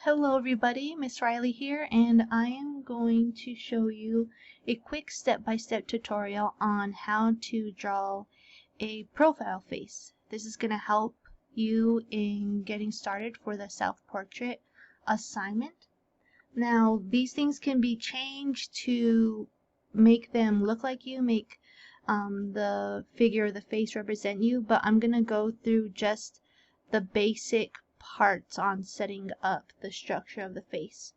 Hello everybody, Miss Riley here, and I am going to show you a quick step-by-step tutorial on how to draw a profile face. This is going to help you in getting started for the self-portrait assignment. Now, these things can be changed to make them look like you, make the figure or the face represent you, but I'm going to go through just the basic parts on setting up the structure of the face.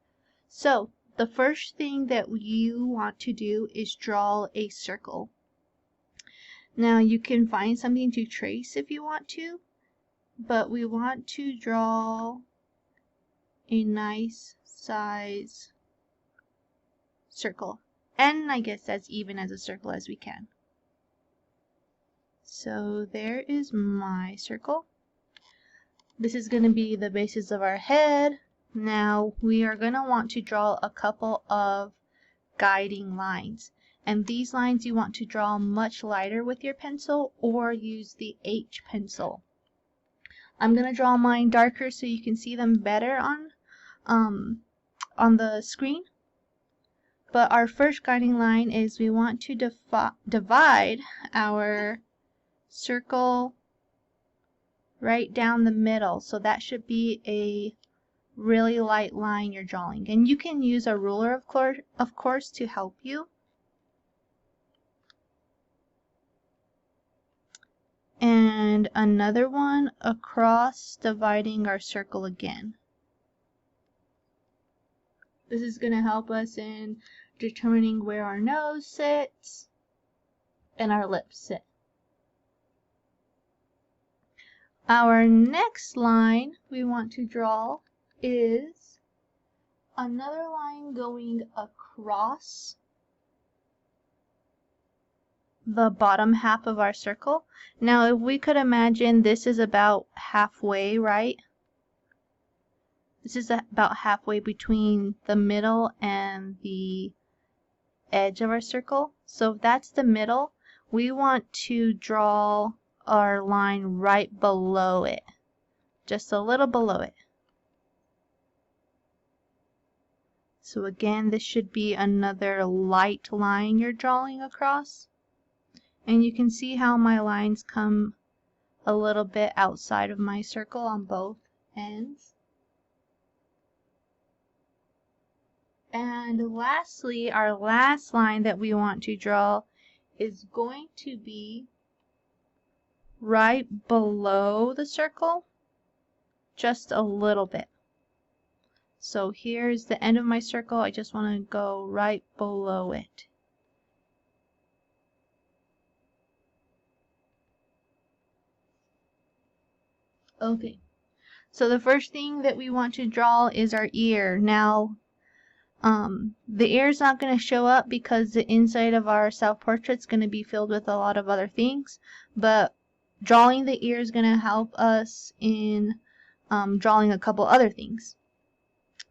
So the first thing that you want to do is draw a circle. Now you can find something to trace if you want to, but we want to draw a nice size circle, and I guess as even as a circle as we can. So there is my circle. This is going to be the basis of our head. Now we are going to want to draw a couple of guiding lines. And these lines you want to draw much lighter with your pencil or use the H pencil. I'm going to draw mine darker so you can see them better on the screen. But our first guiding line is we want to divide our circle right down the middle, so that should be a really light line you're drawing, and you can use a ruler of course to help you. And another one across, dividing our circle again. This is going to help us in determining where our nose sits and our lips sit. Our next line we want to draw is another line going across the bottom half of our circle. Now if we could imagine this is about halfway, right? This is about halfway between the middle and the edge of our circle. So if that's the middle, we want to draw our line right below it, just a little below it. So again, this should be another light line you're drawing across. And you can see how my lines come a little bit outside of my circle on both ends. And lastly, our last line that we want to draw is going to be right below the circle, just a little bit. So here's the end of my circle. I just want to go right below it. Okay, so the first thing that we want to draw is our ear. Now, the ear is not going to show up because the inside of our self-portrait is going to be filled with a lot of other things, but drawing the ear is going to help us in drawing a couple other things.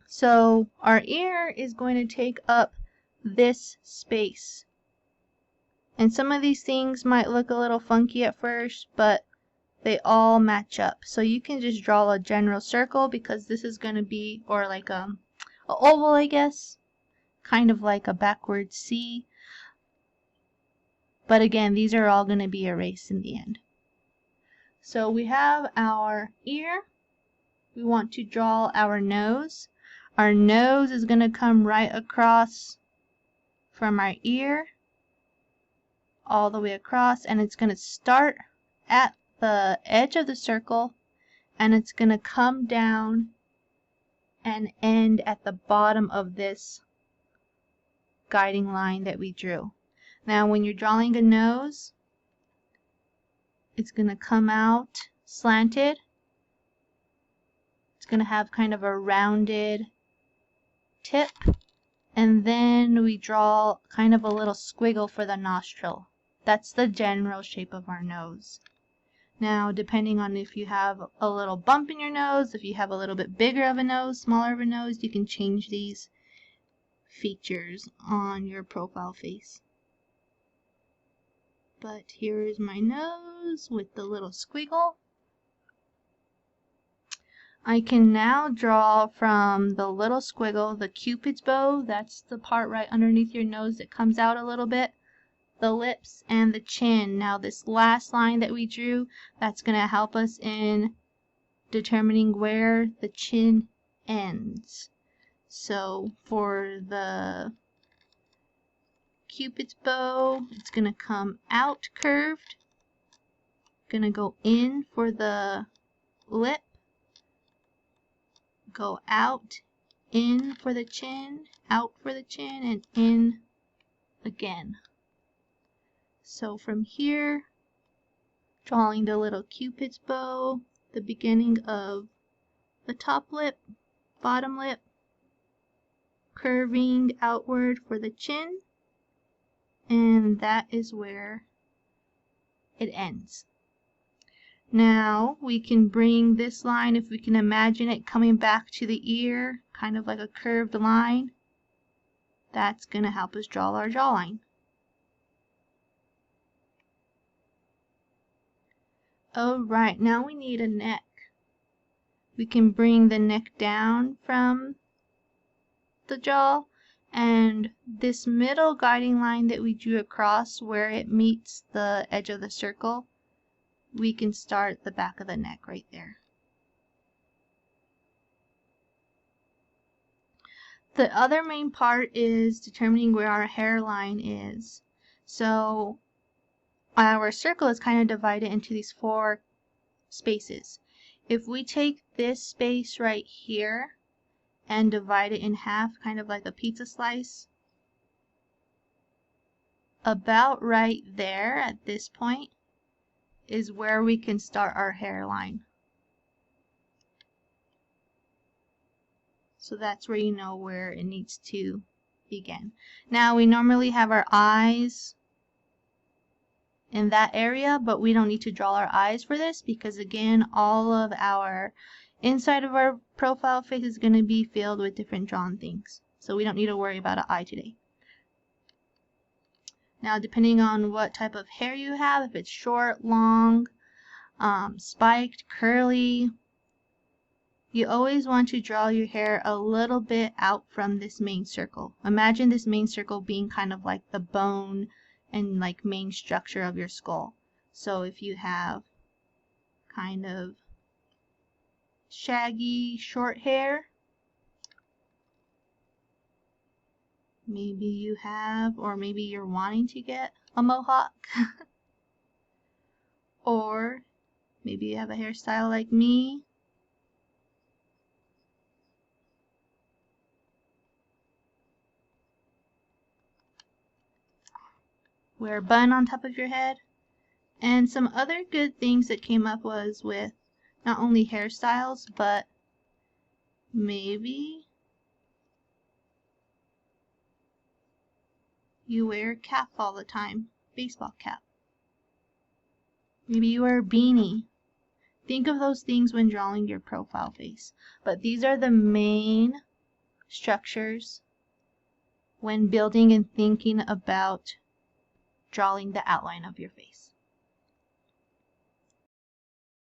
So our ear is going to take up this space. And some of these things might look a little funky at first, but they all match up. So you can just draw a general circle because this is going to be, or like a oval, I guess, kind of like a backward C. But again, these are all going to be erased in the end. So we have our ear. We want to draw our nose. Our nose is going to come right across from our ear all the way across, and it's going to start at the edge of the circle, and it's going to come down and end at the bottom of this guiding line that we drew. Now when you're drawing a nose, it's going to come out slanted. It's going to have kind of a rounded tip, and then we draw kind of a little squiggle for the nostril. That's the general shape of our nose. Now, depending on if you have a little bump in your nose, if you have a little bit bigger of a nose, smaller of a nose, you can change these features on your profile face. But here is my nose with the little squiggle. I can now draw from the little squiggle, the Cupid's bow, that's the part right underneath your nose that comes out a little bit, the lips, and the chin. Now this last line that we drew, that's going to help us in determining where the chin ends. So for the Cupid's bow, it's going to come out curved, going to go in for the lip, go out, in for the chin, out for the chin, and in again. So from here, drawing the little Cupid's bow, the beginning of the top lip, bottom lip, curving outward for the chin, and that is where it ends. Now we can bring this line, if we can imagine it coming back to the ear, kind of like a curved line. That's going to help us draw our jawline. Alright, now we need a neck. We can bring the neck down from the jaw, and this middle guiding line that we drew across where it meets the edge of the circle, we can start the back of the neck right there. The other main part is determining where our hairline is. So our circle is kind of divided into these 4 spaces. If we take this space right here and divide it in half, kind of like a pizza slice, about right there at this point is where we can start our hairline. So that's where you know where it needs to begin. Now we normally have our eyes in that area, but we don't need to draw our eyes for this because again, all of our inside of our profile face is going to be filled with different drawn things. So we don't need to worry about an eye today. Now depending on what type of hair you have, if it's short, long, spiked, curly, you always want to draw your hair a little bit out from this main circle. Imagine this main circle being kind of like the bone and like main structure of your skull. So if you have kind of shaggy short hair, maybe you have, or maybe you're wanting to get a mohawk, or maybe you have a hairstyle like me, wear a bun on top of your head. And some other good things that came up was with not only hairstyles, but maybe you wear a cap all the time, baseball cap. Maybe you wear a beanie. Think of those things when drawing your profile face. But these are the main structures when building and thinking about drawing the outline of your face.